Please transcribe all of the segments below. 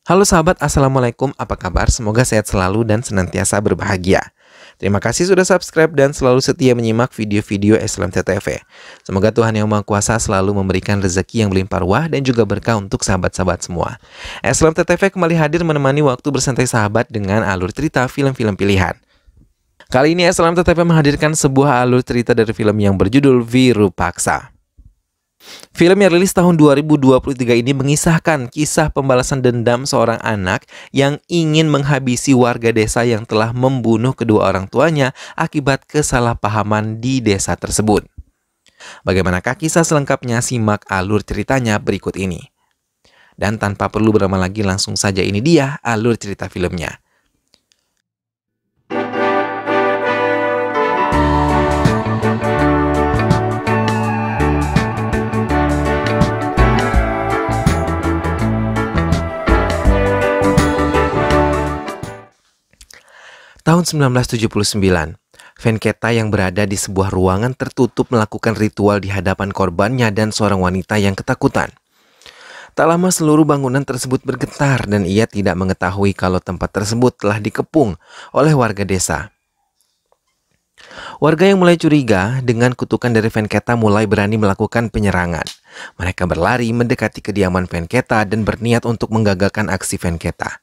Halo sahabat, Assalamualaikum, apa kabar? Semoga sehat selalu dan senantiasa berbahagia. Terima kasih sudah subscribe dan selalu setia menyimak video-video SLMTTV. Semoga Tuhan Yang Maha Kuasa selalu memberikan rezeki yang berlimpah ruah dan juga berkah untuk sahabat-sahabat semua. SLMTTV kembali hadir menemani waktu bersantai sahabat dengan alur cerita film-film pilihan. Kali ini SLMTTV menghadirkan sebuah alur cerita dari film yang berjudul Virupaksa. Film yang rilis tahun 2023 ini mengisahkan kisah pembalasan dendam seorang anak yang ingin menghabisi warga desa yang telah membunuh kedua orang tuanya akibat kesalahpahaman di desa tersebut. Bagaimanakah kisah selengkapnya? Simak alur ceritanya berikut ini. Dan tanpa perlu berlama lagi, langsung saja ini dia alur cerita filmnya. Tahun 1979, Venketa yang berada di sebuah ruangan tertutup melakukan ritual di hadapan korbannya dan seorang wanita yang ketakutan. Tak lama seluruh bangunan tersebut bergetar dan ia tidak mengetahui kalau tempat tersebut telah dikepung oleh warga desa. Warga yang mulai curiga dengan kutukan dari Venketa mulai berani melakukan penyerangan. Mereka berlari mendekati kediaman Venketa dan berniat untuk menggagalkan aksi Venketa.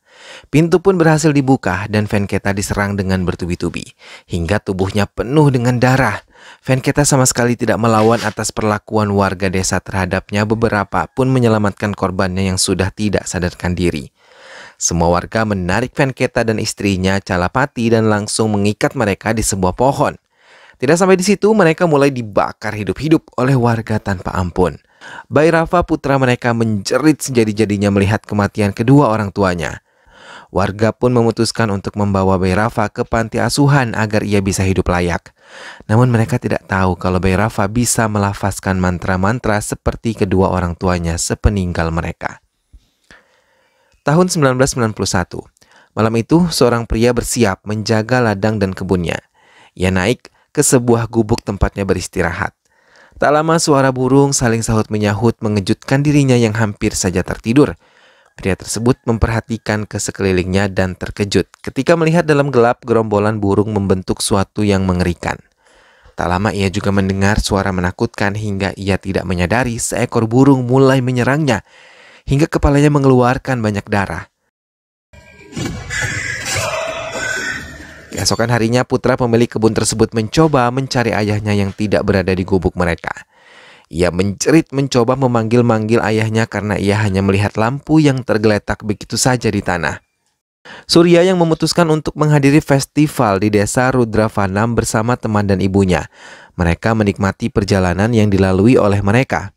Pintu pun berhasil dibuka dan Venketa diserang dengan bertubi-tubi hingga tubuhnya penuh dengan darah. Venketa sama sekali tidak melawan atas perlakuan warga desa terhadapnya. Beberapa pun menyelamatkan korbannya yang sudah tidak sadarkan diri. Semua warga menarik Venketa dan istrinya Calapati dan langsung mengikat mereka di sebuah pohon. Tidak sampai di situ, mereka mulai dibakar hidup-hidup oleh warga tanpa ampun. Bhairava, putra mereka, menjerit sejadi-jadinya melihat kematian kedua orang tuanya. Warga pun memutuskan untuk membawa Bhairava ke panti asuhan agar ia bisa hidup layak. Namun mereka tidak tahu kalau Bhairava bisa melafazkan mantra-mantra seperti kedua orang tuanya sepeninggal mereka. Tahun 1991, malam itu seorang pria bersiap menjaga ladang dan kebunnya. Ia naik ke sebuah gubuk tempatnya beristirahat. Tak lama suara burung saling sahut menyahut mengejutkan dirinya yang hampir saja tertidur. Pria tersebut memperhatikan ke sekelilingnya dan terkejut ketika melihat dalam gelap gerombolan burung membentuk suatu yang mengerikan. Tak lama ia juga mendengar suara menakutkan hingga ia tidak menyadari seekor burung mulai menyerangnya hingga kepalanya mengeluarkan banyak darah. Keesokan harinya putra pemilik kebun tersebut mencoba mencari ayahnya yang tidak berada di gubuk mereka. Ia menjerit mencoba memanggil-manggil ayahnya karena ia hanya melihat lampu yang tergeletak begitu saja di tanah. Surya yang memutuskan untuk menghadiri festival di desa Rudravanam bersama teman dan ibunya. Mereka menikmati perjalanan yang dilalui oleh mereka.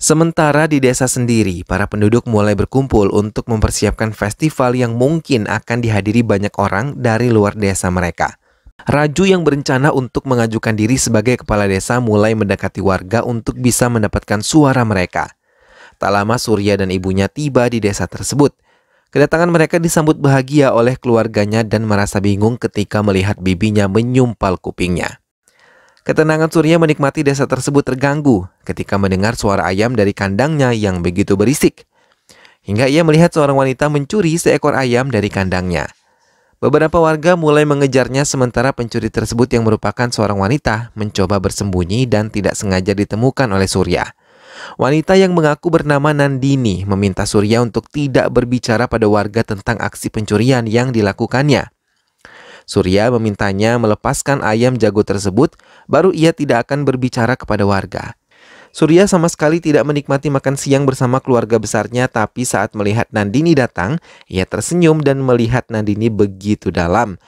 Sementara di desa sendiri, para penduduk mulai berkumpul untuk mempersiapkan festival yang mungkin akan dihadiri banyak orang dari luar desa mereka. Raju yang berencana untuk mengajukan diri sebagai kepala desa mulai mendekati warga untuk bisa mendapatkan suara mereka. Tak lama Surya dan ibunya tiba di desa tersebut. Kedatangan mereka disambut bahagia oleh keluarganya dan merasa bingung ketika melihat bibinya menyumpal kupingnya. Ketenangan Surya menikmati desa tersebut terganggu ketika mendengar suara ayam dari kandangnya yang begitu berisik. Hingga ia melihat seorang wanita mencuri seekor ayam dari kandangnya. Beberapa warga mulai mengejarnya sementara pencuri tersebut yang merupakan seorang wanita mencoba bersembunyi dan tidak sengaja ditemukan oleh Surya. Wanita yang mengaku bernama Nandini meminta Surya untuk tidak berbicara pada warga tentang aksi pencurian yang dilakukannya. Surya memintanya melepaskan ayam jago tersebut, baru ia tidak akan berbicara kepada warga. Surya sama sekali tidak menikmati makan siang bersama keluarga besarnya, tapi saat melihat Nandini datang, ia tersenyum dan melihat Nandini begitu dalam.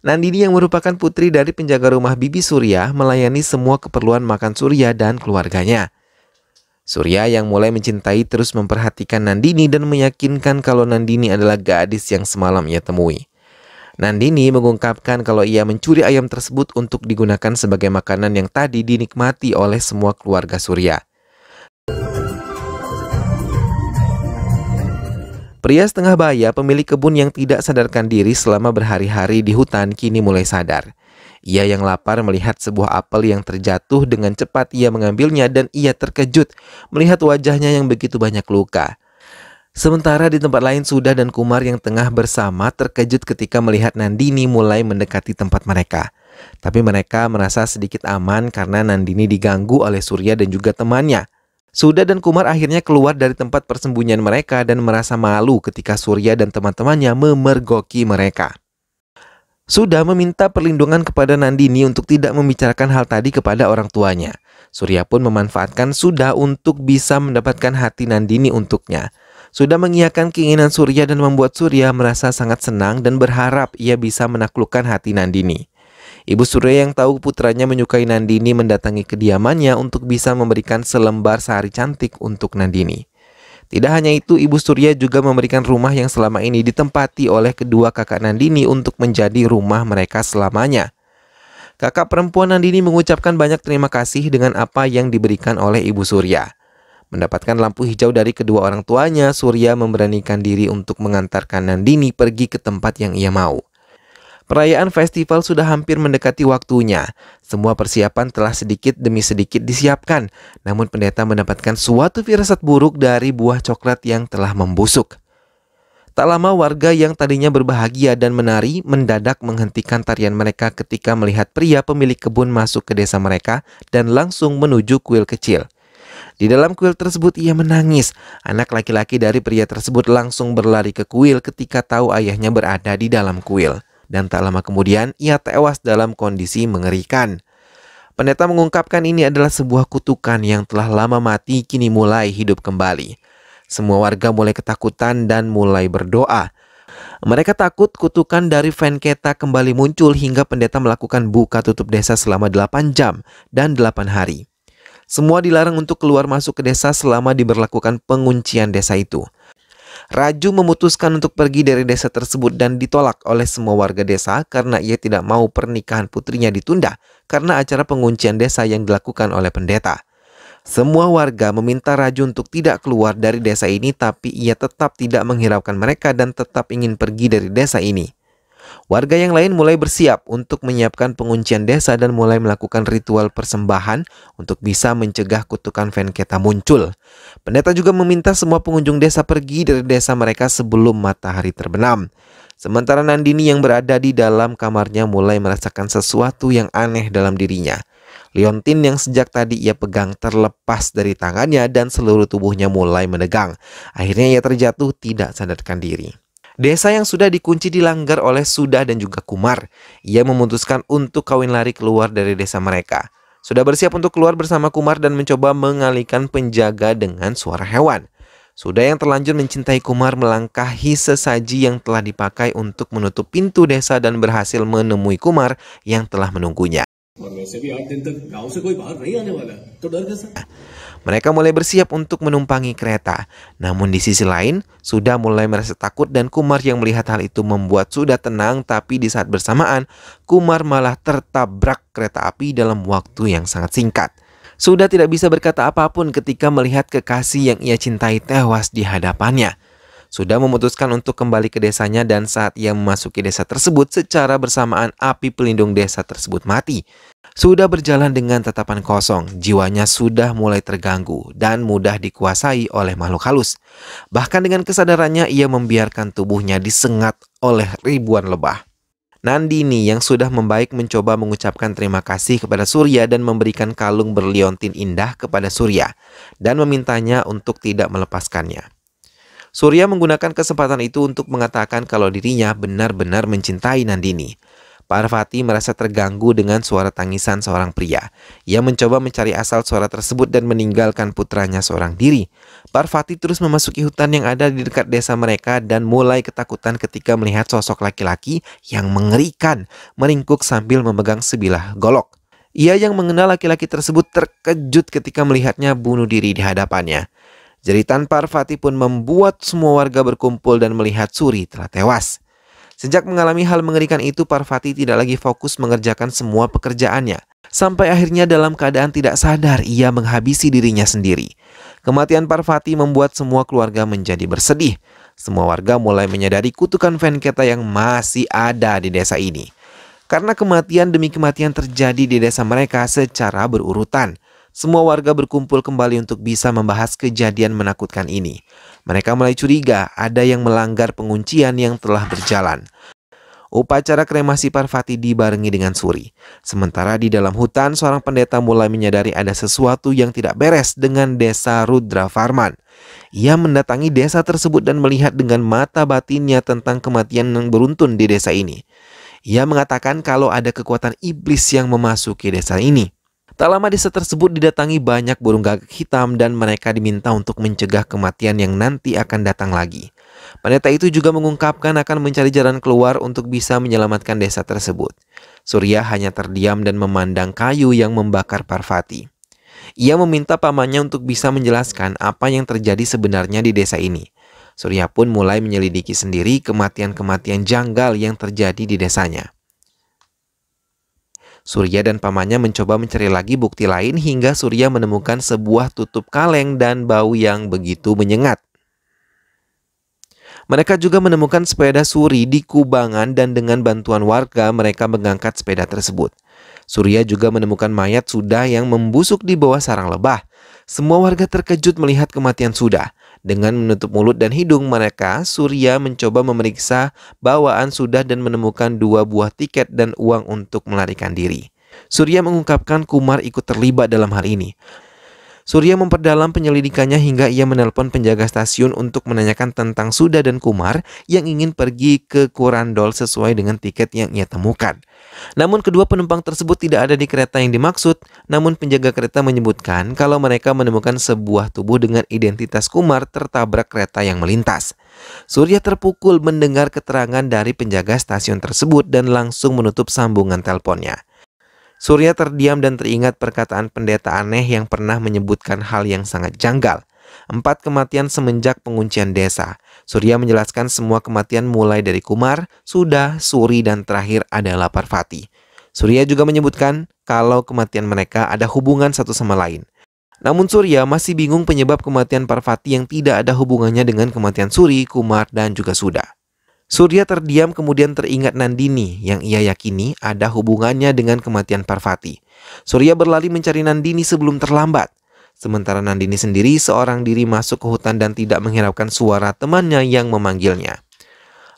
Nandini yang merupakan putri dari penjaga rumah bibi Surya melayani semua keperluan makan Surya dan keluarganya. Surya yang mulai mencintai terus memperhatikan Nandini dan meyakinkan kalau Nandini adalah gadis yang semalam ia temui. Nandini mengungkapkan kalau ia mencuri ayam tersebut untuk digunakan sebagai makanan yang tadi dinikmati oleh semua keluarga Surya. Pria setengah baya pemilik kebun yang tidak sadarkan diri selama berhari-hari di hutan kini mulai sadar. Ia yang lapar melihat sebuah apel yang terjatuh dengan cepat ia mengambilnya dan ia terkejut melihat wajahnya yang begitu banyak luka. Sementara di tempat lain Suda dan Kumar yang tengah bersama terkejut ketika melihat Nandini mulai mendekati tempat mereka. Tapi mereka merasa sedikit aman karena Nandini diganggu oleh Surya dan juga temannya. Suda dan Kumar akhirnya keluar dari tempat persembunyian mereka dan merasa malu ketika Surya dan teman-temannya memergoki mereka. Suda meminta perlindungan kepada Nandini untuk tidak membicarakan hal tadi kepada orang tuanya. Surya pun memanfaatkan Suda untuk bisa mendapatkan hati Nandini untuknya. Suda mengiyakan keinginan Surya dan membuat Surya merasa sangat senang dan berharap ia bisa menaklukkan hati Nandini. Ibu Surya yang tahu putranya menyukai Nandini mendatangi kediamannya untuk bisa memberikan selembar sari cantik untuk Nandini. Tidak hanya itu, Ibu Surya juga memberikan rumah yang selama ini ditempati oleh kedua kakak Nandini untuk menjadi rumah mereka selamanya. Kakak perempuan Nandini mengucapkan banyak terima kasih dengan apa yang diberikan oleh Ibu Surya. Mendapatkan lampu hijau dari kedua orang tuanya, Surya memberanikan diri untuk mengantarkan Nandini pergi ke tempat yang ia mau. Perayaan festival sudah hampir mendekati waktunya. Semua persiapan telah sedikit demi sedikit disiapkan. Namun pendeta mendapatkan suatu firasat buruk dari buah coklat yang telah membusuk. Tak lama warga yang tadinya berbahagia dan menari mendadak menghentikan tarian mereka ketika melihat pria pemilik kebun masuk ke desa mereka dan langsung menuju kuil kecil. Di dalam kuil tersebut ia menangis. Anak laki-laki dari pria tersebut langsung berlari ke kuil ketika tahu ayahnya berada di dalam kuil. Dan tak lama kemudian ia tewas dalam kondisi mengerikan. Pendeta mengungkapkan ini adalah sebuah kutukan yang telah lama mati kini mulai hidup kembali. Semua warga mulai ketakutan dan mulai berdoa. Mereka takut kutukan dari Venketa kembali muncul hingga pendeta melakukan buka tutup desa selama 8 jam dan 8 hari. Semua dilarang untuk keluar masuk ke desa selama diberlakukan penguncian desa itu. Raju memutuskan untuk pergi dari desa tersebut dan ditolak oleh semua warga desa karena ia tidak mau pernikahan putrinya ditunda karena acara penguncian desa yang dilakukan oleh pendeta. Semua warga meminta Raju untuk tidak keluar dari desa ini, tapi ia tetap tidak menghiraukan mereka dan tetap ingin pergi dari desa ini. Warga yang lain mulai bersiap untuk menyiapkan penguncian desa dan mulai melakukan ritual persembahan untuk bisa mencegah kutukan Venketa muncul. Pendeta juga meminta semua pengunjung desa pergi dari desa mereka sebelum matahari terbenam. Sementara Nandini yang berada di dalam kamarnya mulai merasakan sesuatu yang aneh dalam dirinya. Liontin yang sejak tadi ia pegang terlepas dari tangannya dan seluruh tubuhnya mulai menegang. Akhirnya ia terjatuh tidak sadarkan diri. Desa yang sudah dikunci dilanggar oleh Suda dan juga Kumar. Ia memutuskan untuk kawin lari keluar dari desa mereka. Sudah bersiap untuk keluar bersama Kumar dan mencoba mengalihkan penjaga dengan suara hewan. Suda yang terlanjur mencintai Kumar melangkahi sesaji yang telah dipakai untuk menutup pintu desa dan berhasil menemui Kumar yang telah menunggunya. Mereka mulai bersiap untuk menumpangi kereta. Namun di sisi lain, Suda mulai merasa takut dan Kumar yang melihat hal itu membuat Suda tenang. Tapi di saat bersamaan, Kumar malah tertabrak kereta api dalam waktu yang sangat singkat. Suda tidak bisa berkata apapun ketika melihat kekasih yang ia cintai tewas di hadapannya. Suda memutuskan untuk kembali ke desanya dan saat ia memasuki desa tersebut secara bersamaan api pelindung desa tersebut mati. Suda berjalan dengan tatapan kosong, jiwanya sudah mulai terganggu dan mudah dikuasai oleh makhluk halus. Bahkan dengan kesadarannya ia membiarkan tubuhnya disengat oleh ribuan lebah. Nandini yang sudah membaik mencoba mengucapkan terima kasih kepada Surya dan memberikan kalung berliontin indah kepada Surya dan memintanya untuk tidak melepaskannya. Surya menggunakan kesempatan itu untuk mengatakan kalau dirinya benar-benar mencintai Nandini. Parvati merasa terganggu dengan suara tangisan seorang pria. Ia mencoba mencari asal suara tersebut dan meninggalkan putranya seorang diri. Parvati terus memasuki hutan yang ada di dekat desa mereka dan mulai ketakutan ketika melihat sosok laki-laki yang mengerikan meringkuk sambil memegang sebilah golok. Ia yang mengenal laki-laki tersebut terkejut ketika melihatnya bunuh diri di hadapannya. Jeritan Parvati pun membuat semua warga berkumpul dan melihat Suri telah tewas. Sejak mengalami hal mengerikan itu, Parvati tidak lagi fokus mengerjakan semua pekerjaannya. Sampai akhirnya dalam keadaan tidak sadar, ia menghabisi dirinya sendiri. Kematian Parvati membuat semua keluarga menjadi bersedih. Semua warga mulai menyadari kutukan Venketa yang masih ada di desa ini. Karena kematian demi kematian terjadi di desa mereka secara berurutan. Semua warga berkumpul kembali untuk bisa membahas kejadian menakutkan ini. Mereka mulai curiga ada yang melanggar penguncian yang telah berjalan. Upacara kremasi Parvati dibarengi dengan suri. Sementara di dalam hutan, seorang pendeta mulai menyadari ada sesuatu yang tidak beres dengan desa Rudra Varman. Ia mendatangi desa tersebut dan melihat dengan mata batinnya tentang kematian yang beruntun di desa ini. Ia mengatakan kalau ada kekuatan iblis yang memasuki desa ini. Tak lama desa tersebut didatangi banyak burung gagak hitam dan mereka diminta untuk mencegah kematian yang nanti akan datang lagi. Pendeta itu juga mengungkapkan akan mencari jalan keluar untuk bisa menyelamatkan desa tersebut. Surya hanya terdiam dan memandang kayu yang membakar Parvati. Ia meminta pamannya untuk bisa menjelaskan apa yang terjadi sebenarnya di desa ini. Surya pun mulai menyelidiki sendiri kematian-kematian janggal yang terjadi di desanya. Surya dan pamannya mencoba mencari lagi bukti lain hingga Surya menemukan sebuah tutup kaleng dan bau yang begitu menyengat. Mereka juga menemukan sepeda suri di kubangan dan dengan bantuan warga mereka mengangkat sepeda tersebut. Surya juga menemukan mayat Sudah yang membusuk di bawah sarang lebah. Semua warga terkejut melihat kematian Sudah. Dengan menutup mulut dan hidung mereka, Surya mencoba memeriksa bawaan Sudah dan menemukan 2 buah tiket dan uang untuk melarikan diri. Surya mengungkapkan Kumar ikut terlibat dalam hal ini. Surya memperdalam penyelidikannya hingga ia menelpon penjaga stasiun untuk menanyakan tentang Sudah dan Kumar yang ingin pergi ke Kurandol sesuai dengan tiket yang ia temukan. Namun kedua penumpang tersebut tidak ada di kereta yang dimaksud, namun penjaga kereta menyebutkan kalau mereka menemukan sebuah tubuh dengan identitas Kumar tertabrak kereta yang melintas. Surya terpukul mendengar keterangan dari penjaga stasiun tersebut dan langsung menutup sambungan teleponnya. Surya terdiam dan teringat perkataan pendeta aneh yang pernah menyebutkan hal yang sangat janggal. 4 kematian semenjak penguncian desa. Surya menjelaskan semua kematian mulai dari Kumar, Sudah, Suri, dan terakhir adalah Parvati. Surya juga menyebutkan kalau kematian mereka ada hubungan satu sama lain. Namun Surya masih bingung penyebab kematian Parvati yang tidak ada hubungannya dengan kematian Suri, Kumar, dan juga Sudah. Surya terdiam kemudian teringat Nandini yang ia yakini ada hubungannya dengan kematian Parvati. Surya berlari mencari Nandini sebelum terlambat. Sementara Nandini sendiri seorang diri masuk ke hutan dan tidak menghiraukan suara temannya yang memanggilnya.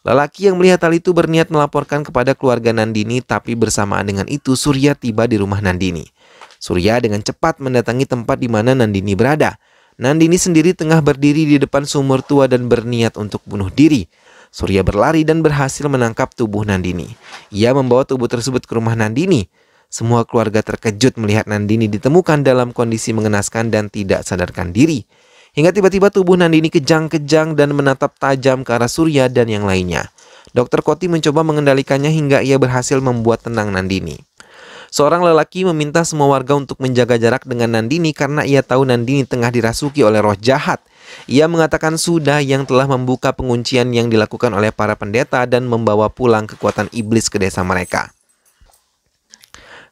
Lelaki yang melihat hal itu berniat melaporkan kepada keluarga Nandini, tapi bersamaan dengan itu Surya tiba di rumah Nandini. Surya dengan cepat mendatangi tempat di mana Nandini berada. Nandini sendiri tengah berdiri di depan sumur tua dan berniat untuk bunuh diri. Surya berlari dan berhasil menangkap tubuh Nandini. Ia membawa tubuh tersebut ke rumah Nandini. Semua keluarga terkejut melihat Nandini ditemukan dalam kondisi mengenaskan dan tidak sadarkan diri. Hingga tiba-tiba tubuh Nandini kejang-kejang dan menatap tajam ke arah Surya dan yang lainnya. Dr. Koti mencoba mengendalikannya hingga ia berhasil membuat tenang Nandini. Seorang lelaki meminta semua warga untuk menjaga jarak dengan Nandini karena ia tahu Nandini tengah dirasuki oleh roh jahat. Ia mengatakan Sudah yang telah membuka penguncian yang dilakukan oleh para pendeta dan membawa pulang kekuatan iblis ke desa mereka.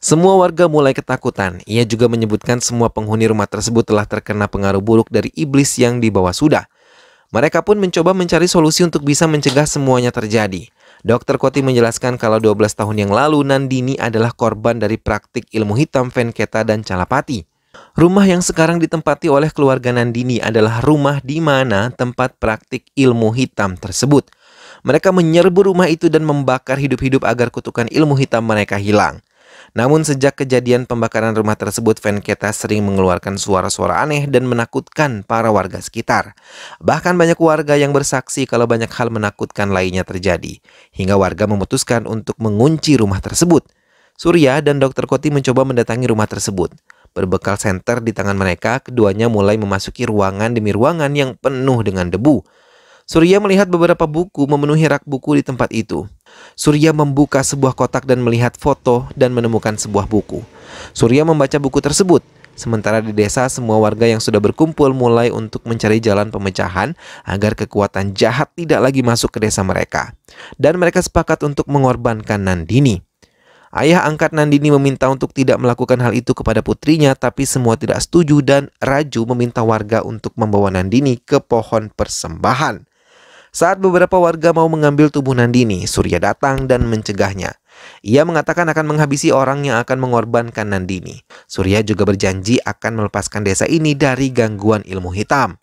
Semua warga mulai ketakutan. Ia juga menyebutkan semua penghuni rumah tersebut telah terkena pengaruh buruk dari iblis yang dibawa Sudah. Mereka pun mencoba mencari solusi untuk bisa mencegah semuanya terjadi. Dr. Koti menjelaskan kalau 12 tahun yang lalu Nandini adalah korban dari praktik ilmu hitam Venketa dan Calapati. Rumah yang sekarang ditempati oleh keluarga Nandini adalah rumah di mana tempat praktik ilmu hitam tersebut. Mereka menyerbu rumah itu dan membakar hidup-hidup agar kutukan ilmu hitam mereka hilang. Namun sejak kejadian pembakaran rumah tersebut, Venketa sering mengeluarkan suara-suara aneh dan menakutkan para warga sekitar. Bahkan banyak warga yang bersaksi kalau banyak hal menakutkan lainnya terjadi. Hingga warga memutuskan untuk mengunci rumah tersebut. Surya dan Dr. Koti mencoba mendatangi rumah tersebut. Berbekal senter di tangan mereka, keduanya mulai memasuki ruangan demi ruangan yang penuh dengan debu. Surya melihat beberapa buku memenuhi rak buku di tempat itu. Surya membuka sebuah kotak dan melihat foto dan menemukan sebuah buku. Surya membaca buku tersebut. Sementara di desa, semua warga yang sudah berkumpul mulai untuk mencari jalan pemecahan agar kekuatan jahat tidak lagi masuk ke desa mereka. Dan mereka sepakat untuk mengorbankan Nandini. Ayah angkat Nandini meminta untuk tidak melakukan hal itu kepada putrinya, tapi semua tidak setuju dan Raju meminta warga untuk membawa Nandini ke pohon persembahan. Saat beberapa warga mau mengambil tubuh Nandini, Surya datang dan mencegahnya. Ia mengatakan akan menghabisi orang yang akan mengorbankan Nandini. Surya juga berjanji akan melepaskan desa ini dari gangguan ilmu hitam.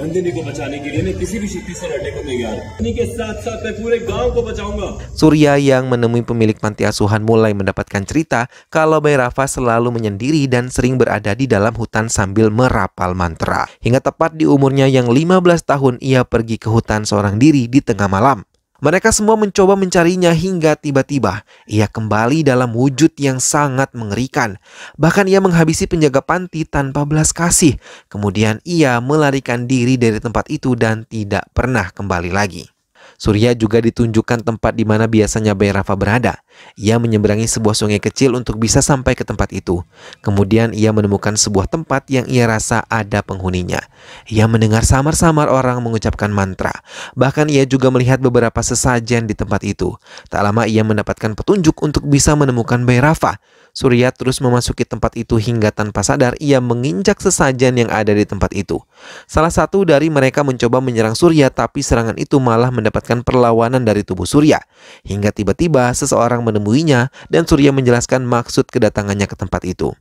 Surya yang menemui pemilik panti asuhan mulai mendapatkan cerita kalau Bayi Rafa selalu menyendiri dan sering berada di dalam hutan sambil merapal mantra. Hingga tepat di umurnya yang 15 tahun ia pergi ke hutan seorang diri di tengah malam. Mereka semua mencoba mencarinya hingga tiba-tiba ia kembali dalam wujud yang sangat mengerikan. Bahkan ia menghabisi penjaga panti tanpa belas kasih. Kemudian ia melarikan diri dari tempat itu dan tidak pernah kembali lagi. Surya juga ditunjukkan tempat di mana biasanya Bayi Rafa berada. Ia menyeberangi sebuah sungai kecil untuk bisa sampai ke tempat itu. Kemudian ia menemukan sebuah tempat yang ia rasa ada penghuninya. Ia mendengar samar-samar orang mengucapkan mantra. Bahkan ia juga melihat beberapa sesajen di tempat itu. Tak lama ia mendapatkan petunjuk untuk bisa menemukan Bayi Rafa. Surya terus memasuki tempat itu hingga tanpa sadar ia menginjak sesajen yang ada di tempat itu. Salah satu dari mereka mencoba menyerang Surya, tapi serangan itu malah mendapatkan perlawanan dari tubuh Surya. Hingga tiba-tiba seseorang menemuinya dan Surya menjelaskan maksud kedatangannya ke tempat itu.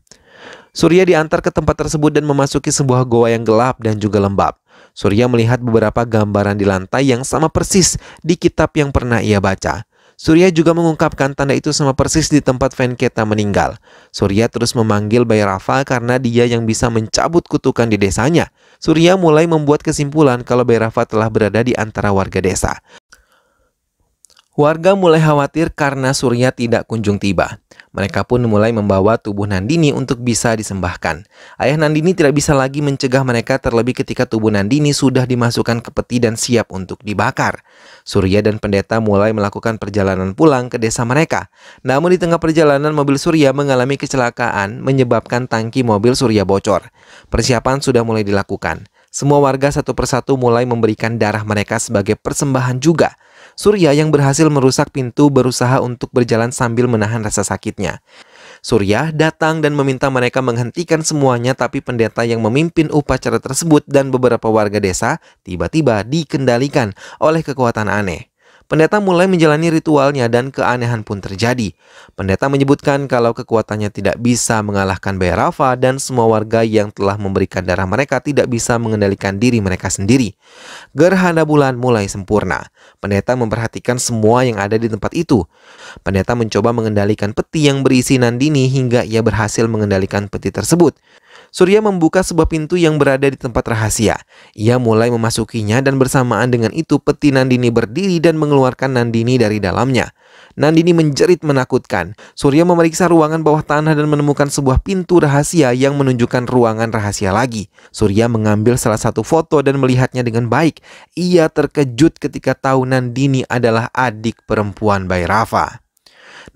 Surya diantar ke tempat tersebut dan memasuki sebuah goa yang gelap dan juga lembab. Surya melihat beberapa gambaran di lantai yang sama persis di kitab yang pernah ia baca. Surya juga mengungkapkan tanda itu sama persis di tempat Venketa meninggal. Surya terus memanggil Bayi Rafa karena dia yang bisa mencabut kutukan di desanya. Surya mulai membuat kesimpulan kalau Bayi Rafa telah berada di antara warga desa. Warga mulai khawatir karena Surya tidak kunjung tiba. Mereka pun mulai membawa tubuh Nandini untuk bisa disembahkan. Ayah Nandini tidak bisa lagi mencegah mereka, terlebih ketika tubuh Nandini sudah dimasukkan ke peti dan siap untuk dibakar. Surya dan pendeta mulai melakukan perjalanan pulang ke desa mereka. Namun di tengah perjalanan mobil Surya mengalami kecelakaan menyebabkan tangki mobil Surya bocor. Persiapan sudah mulai dilakukan. Semua warga satu persatu mulai memberikan darah mereka sebagai persembahan juga. Surya yang berhasil merusak pintu berusaha untuk berjalan sambil menahan rasa sakitnya. Surya datang dan meminta mereka menghentikan semuanya, tapi pendeta yang memimpin upacara tersebut dan beberapa warga desa tiba-tiba dikendalikan oleh kekuatan aneh. Pendeta mulai menjalani ritualnya dan keanehan pun terjadi. Pendeta menyebutkan kalau kekuatannya tidak bisa mengalahkan Bayi Rafa dan semua warga yang telah memberikan darah mereka tidak bisa mengendalikan diri mereka sendiri. Gerhana bulan mulai sempurna. Pendeta memperhatikan semua yang ada di tempat itu. Pendeta mencoba mengendalikan peti yang berisi Nandini hingga ia berhasil mengendalikan peti tersebut. Surya membuka sebuah pintu yang berada di tempat rahasia. Ia mulai memasukinya dan bersamaan dengan itu peti Nandini berdiri dan mengeluarkan Nandini dari dalamnya. Nandini menjerit menakutkan. Surya memeriksa ruangan bawah tanah dan menemukan sebuah pintu rahasia yang menunjukkan ruangan rahasia lagi. Surya mengambil salah satu foto dan melihatnya dengan baik. Ia terkejut ketika tahu Nandini adalah adik perempuan Bayi Rafa.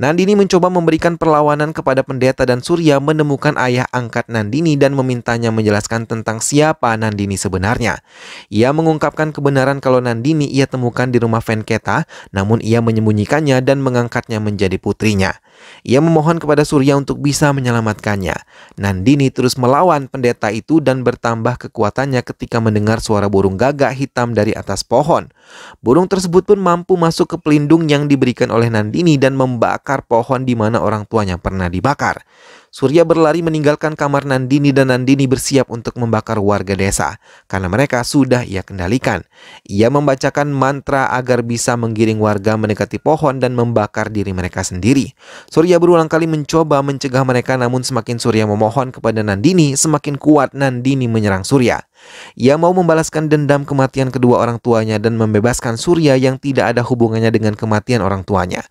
Nandini mencoba memberikan perlawanan kepada pendeta dan Surya menemukan ayah angkat Nandini dan memintanya menjelaskan tentang siapa Nandini sebenarnya. Ia mengungkapkan kebenaran kalau Nandini ia temukan di rumah Venketa, namun ia menyembunyikannya dan mengangkatnya menjadi putrinya. Ia memohon kepada Surya untuk bisa menyelamatkannya. Nandini terus melawan pendeta itu dan bertambah kekuatannya ketika mendengar suara burung gagak hitam dari atas pohon. Burung tersebut pun mampu masuk ke pelindung yang diberikan oleh Nandini dan membakar pohon di mana orang tuanya pernah dibakar. Surya berlari meninggalkan kamar Nandini dan Nandini bersiap untuk membakar warga desa karena mereka sudah ia kendalikan. Ia membacakan mantra agar bisa menggiring warga mendekati pohon dan membakar diri mereka sendiri. Surya berulang kali mencoba mencegah mereka, namun semakin Surya memohon kepada Nandini, semakin kuat Nandini menyerang Surya. Ia mau membalaskan dendam kematian kedua orang tuanya dan membebaskan Surya yang tidak ada hubungannya dengan kematian orang tuanya.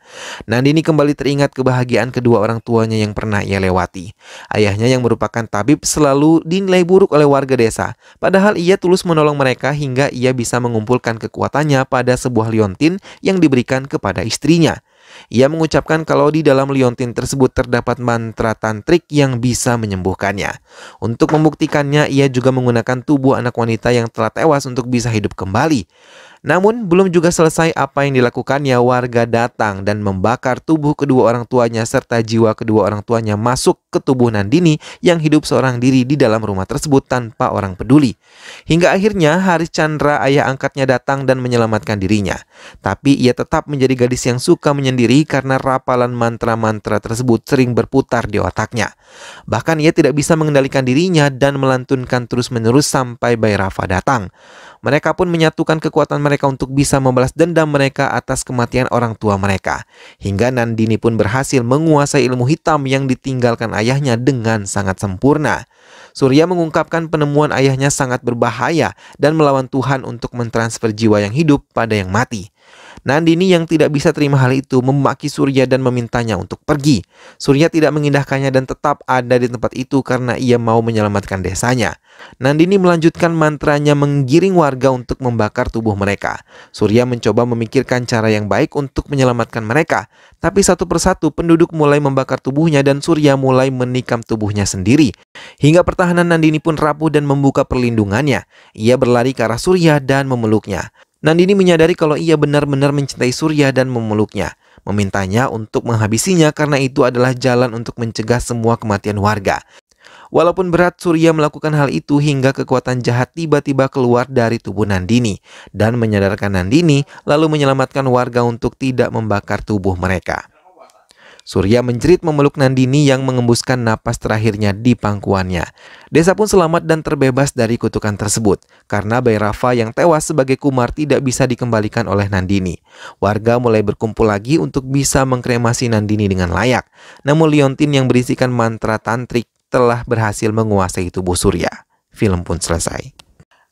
Nandini kembali teringat kebahagiaan kedua orang tuanya yang pernah ia lewati. Ayahnya yang merupakan tabib selalu dinilai buruk oleh warga desa, padahal ia tulus menolong mereka hingga ia bisa mengumpulkan kekuatannya pada sebuah liontin yang diberikan kepada istrinya. Ia mengucapkan kalau di dalam liontin tersebut terdapat mantra tantrik yang bisa menyembuhkannya. Untuk membuktikannya, ia juga menggunakan tubuh anak wanita yang telah tewas untuk bisa hidup kembali. Namun, belum juga selesai apa yang dilakukannya, warga datang dan membakar tubuh kedua orang tuanya serta jiwa kedua orang tuanya masuk ke tubuh Nandini yang hidup seorang diri di dalam rumah tersebut tanpa orang peduli. Hingga akhirnya Haris Chandra, ayah angkatnya, datang dan menyelamatkan dirinya. Tapi ia tetap menjadi gadis yang suka menyendiri karena rapalan mantra-mantra tersebut sering berputar di otaknya. Bahkan ia tidak bisa mengendalikan dirinya dan melantunkan terus-menerus sampai Bhairava datang. Mereka pun menyatukan kekuatan mereka untuk bisa membalas dendam mereka atas kematian orang tua mereka. Hingga Nandini pun berhasil menguasai ilmu hitam yang ditinggalkan ayahnya dengan sangat sempurna. Surya mengungkapkan penemuan ayahnya sangat berbahaya dan melawan Tuhan untuk mentransfer jiwa yang hidup pada yang mati. Nandini yang tidak bisa terima hal itu memaki Surya dan memintanya untuk pergi. Surya tidak mengindahkannya dan tetap ada di tempat itu karena ia mau menyelamatkan desanya. Nandini melanjutkan mantranya menggiring warga untuk membakar tubuh mereka. Surya mencoba memikirkan cara yang baik untuk menyelamatkan mereka. Tapi satu persatu penduduk mulai membakar tubuhnya dan Surya mulai menikam tubuhnya sendiri. Hingga pertahanan Nandini pun rapuh dan membuka perlindungannya. Ia berlari ke arah Surya dan memeluknya. Nandini menyadari kalau ia benar-benar mencintai Surya dan memeluknya, memintanya untuk menghabisinya karena itu adalah jalan untuk mencegah semua kematian warga. Walaupun berat, Surya melakukan hal itu hingga kekuatan jahat tiba-tiba keluar dari tubuh Nandini dan menyadarkan Nandini, lalu menyelamatkan warga untuk tidak membakar tubuh mereka. Surya menjerit memeluk Nandini yang mengembuskan napas terakhirnya di pangkuannya. Desa pun selamat dan terbebas dari kutukan tersebut, karena Bhairava yang tewas sebagai kumar tidak bisa dikembalikan oleh Nandini. Warga mulai berkumpul lagi untuk bisa mengkremasi Nandini dengan layak. Namun liontin yang berisikan mantra tantrik telah berhasil menguasai tubuh Surya. Film pun selesai.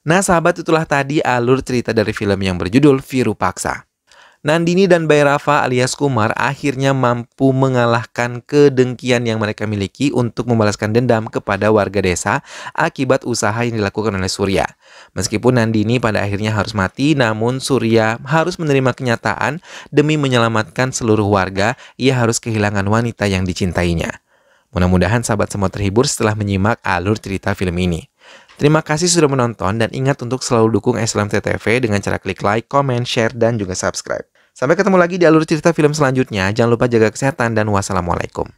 Nah sahabat, itulah tadi alur cerita dari film yang berjudul Virupaksa. Nandini dan Bhairava alias Kumar akhirnya mampu mengalahkan kedengkian yang mereka miliki untuk membalaskan dendam kepada warga desa akibat usaha yang dilakukan oleh Surya. Meskipun Nandini pada akhirnya harus mati, namun Surya harus menerima kenyataan demi menyelamatkan seluruh warga, ia harus kehilangan wanita yang dicintainya. Mudah-mudahan sahabat semua terhibur setelah menyimak alur cerita film ini. Terima kasih sudah menonton dan ingat untuk selalu dukung SLMT TV dengan cara klik like, comment, share, dan juga subscribe. Sampai ketemu lagi di alur cerita film selanjutnya. Jangan lupa jaga kesehatan dan wassalamualaikum.